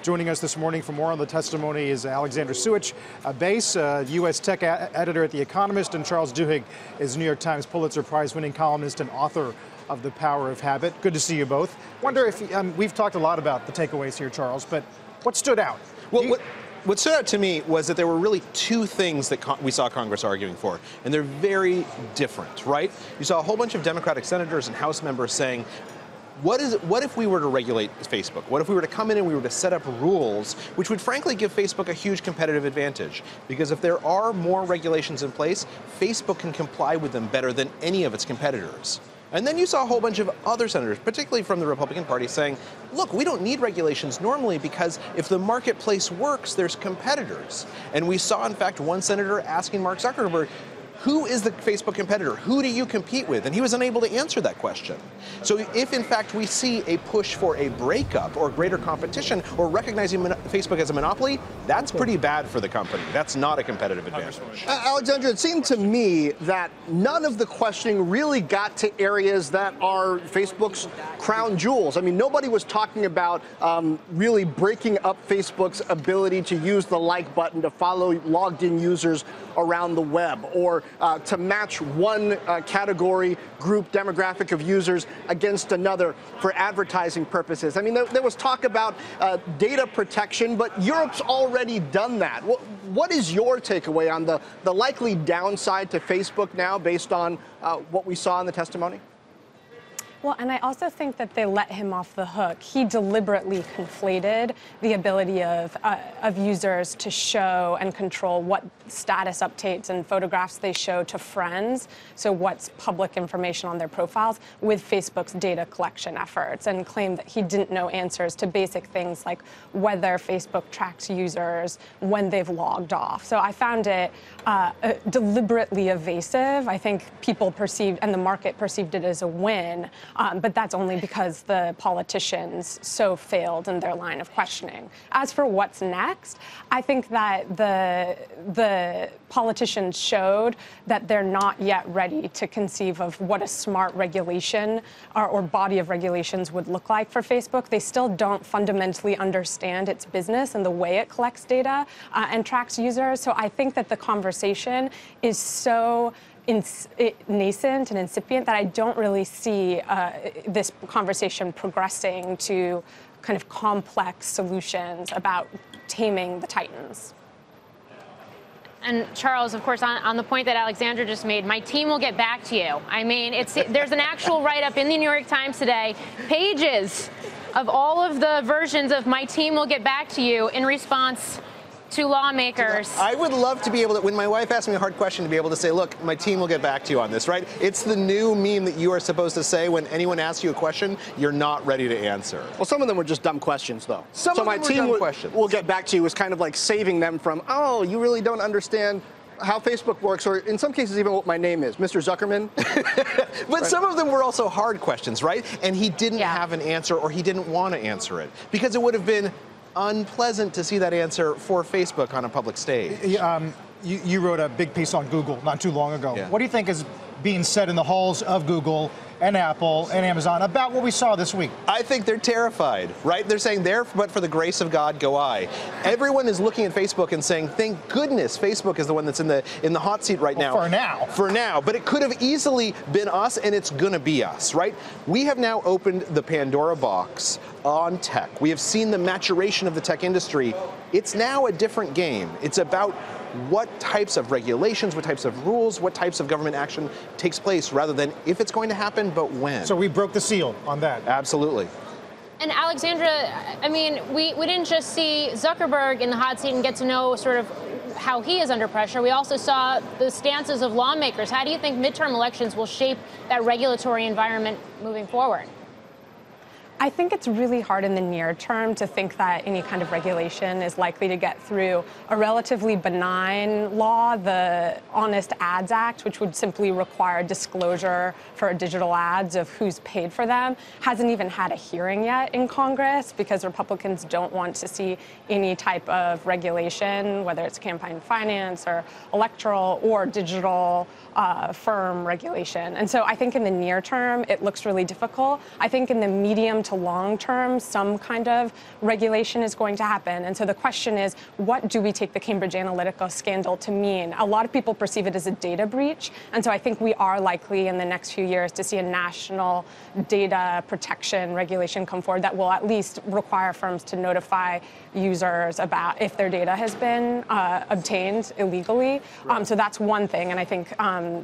Joining us this morning for more on the testimony is Alexandra Suich, Base, U.S. tech editor at The Economist, and Charles Duhigg is New York Times Pulitzer Prize-winning columnist and author of The Power of Habit. Good to see you both. Wonder if, we've talked a lot about the takeaways here, Charles, but what stood out? Well, what stood out to me was that there were really two things that we saw Congress arguing for, and they're very different, right? You saw a whole bunch of Democratic senators and House members saying, what if we were to regulate Facebook? What if we were to come in and we were to set up rules which would frankly give Facebook a huge competitive advantage? Because if there are more regulations in place, Facebook can comply with them better than any of its competitors. And then you saw a whole bunch of other senators, particularly from the Republican Party, saying, look, we don't need regulations normally because if the marketplace works, there's competitors. And we saw, in fact, one senator asking Mark Zuckerberg, who is the Facebook competitor? Who do you compete with? And he was unable to answer that question. So if, in fact, we see a push for a breakup or greater competition or recognizing Facebook as a monopoly, that's pretty bad for the company. That's not a competitive advantage. Alexandra, it seemed to me that none of the questioning really got to areas that are Facebook's crown jewels. I mean, nobody was talking about really breaking up Facebook's ability to use the like button to follow logged-in users around the web, or to match one category, group, demographic of users against another for advertising purposes. I mean, there was talk about data protection, but Europe's already done that. What is your takeaway on the likely downside to Facebook now based on what we saw in the testimony? Well, and I also think that they let him off the hook. He deliberately conflated the ability of users to show and control what status updates and photographs they show to friends, so what's public information on their profiles, with Facebook's data collection efforts, and claimed that he didn't know answers to basic things like whether Facebook tracks users when they've logged off. So I found it deliberately evasive. I think people perceived, and the market perceived it as a win. But that's only because the politicians so failed in their line of questioning. As for what's next, I think that the politicians showed that they're not yet ready to conceive of what a smart regulation or body of regulations would look like for Facebook. They still don't fundamentally understand its business and the way it collects data and tracks users. So I think that the conversation is so nascent and incipient that I don't really see this conversation progressing to kind of complex solutions about taming the titans. And Charles, of course, on the point that Alexandra just made, my team will get back to you. I mean, there's an actual write-up in the New York Times today, pages of all of the versions of my team will get back to you in response to lawmakers. I would love to be able to, when my wife asks me a hard question, to be able to say, look, my team will get back to you on this, right? It's the new meme that you are supposed to say when anyone asks you a question you're not ready to answer. Well, some of them were just dumb questions, though. So my team will get back to you was kind of like saving them from, oh, you really don't understand how Facebook works, or in some cases even what my name is, Mr. Zuckerman. But some of them were also hard questions, right? And he didn't have an answer, or he didn't want to answer it, because it would have been unpleasant to see that answer for Facebook on a public stage. You wrote a big piece on Google not too long ago. Yeah. What do you think is being said in the halls of Google and Apple and Amazon about what we saw this week? I think they're terrified, right? They're saying, there, but for the grace of God go I. Everyone is looking at Facebook and saying, thank goodness Facebook is the one that's in the hot seat right now. For now. For now. But it could have easily been us, and it's going to be us, right? We have now opened the Pandora box on tech. We have seen the maturation of the tech industry. It's now a different game. It's about what types of regulations, what types of rules, what types of government action takes place, rather than if it's going to happen, but when. So we broke the seal on that. Absolutely. And Alexandra, I mean, we didn't just see Zuckerberg in the hot seat and get to know sort of how he is under pressure. We also saw the stances of lawmakers. How do you think midterm elections will shape that regulatory environment moving forward? I think it's really hard in the near term to think that any kind of regulation is likely to get through. A relatively benign law, the Honest Ads Act, which would simply require disclosure for digital ads of who's paid for them, hasn't even had a hearing yet in Congress because Republicans don't want to see any type of regulation, whether it's campaign finance or electoral or digital firm regulation. And so I think in the near term, it looks really difficult. I think in the medium to long term, some kind of regulation is going to happen. And so the question is, what do we take the Cambridge Analytica scandal to mean? A lot of people perceive it as a data breach. And so I think we are likely in the next few years to see a national data protection regulation come forward that will at least require firms to notify users about if their data has been obtained illegally. So that's one thing. And I think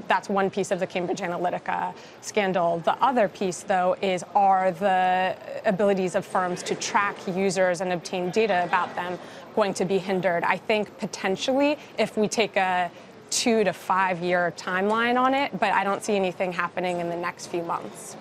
that's one piece of the Cambridge Analytica scandal. The other piece, though, are the abilities of firms to track users and obtain data about them going to be hindered. I think potentially if we take a 2 to 5 year timeline on it, but I don't see anything happening in the next few months.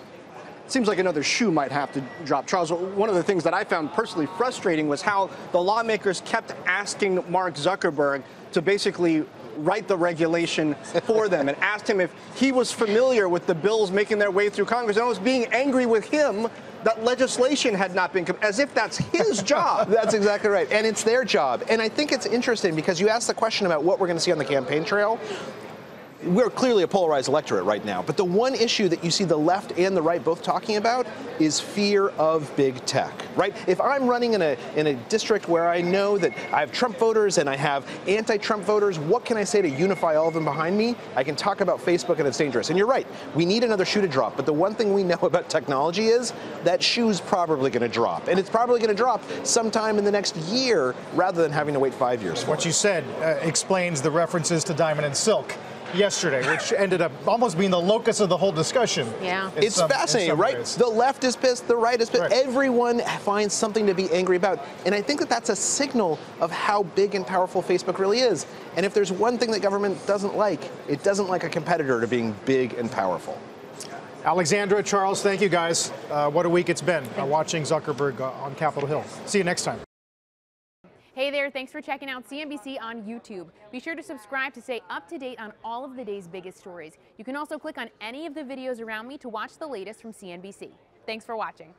Seems like another shoe might have to drop. Charles, one of the things that I found personally frustrating was how the lawmakers kept asking Mark Zuckerberg to basically write the regulation for them and asked him if he was familiar with the bills making their way through Congress, and I was being angry with him that legislation had not been, as if that's his job. That's exactly right. And it's their job. And I think it's interesting because you asked the question about what we're going to see on the campaign trail. We're clearly a polarized electorate right now, but the one issue that you see the left and the right both talking about is fear of big tech, right? If I'm running in a district where I know that I have Trump voters and I have anti-Trump voters, what can I say to unify all of them behind me? I can talk about Facebook and it's dangerous. And you're right, we need another shoe to drop, but the one thing we know about technology is that shoe's probably going to drop, and it's probably going to drop sometime in the next year rather than having to wait 5 years for it. What you said explains the references to Diamond and Silk yesterday, which ended up almost being the locus of the whole discussion. Yeah. It's fascinating, right? Ways. The left is pissed, the right is pissed. Right. Everyone finds something to be angry about. And I think that that's a signal of how big and powerful Facebook really is. And if there's one thing that government doesn't like, it doesn't like a competitor to being big and powerful. Alexandra, Charles, thank you guys. What a week it's been watching Zuckerberg on Capitol Hill. See you next time. Hey there, thanks for checking out CNBC on YouTube. Be sure to subscribe to stay up to date on all of the day's biggest stories. You can also click on any of the videos around me to watch the latest from CNBC. Thanks for watching.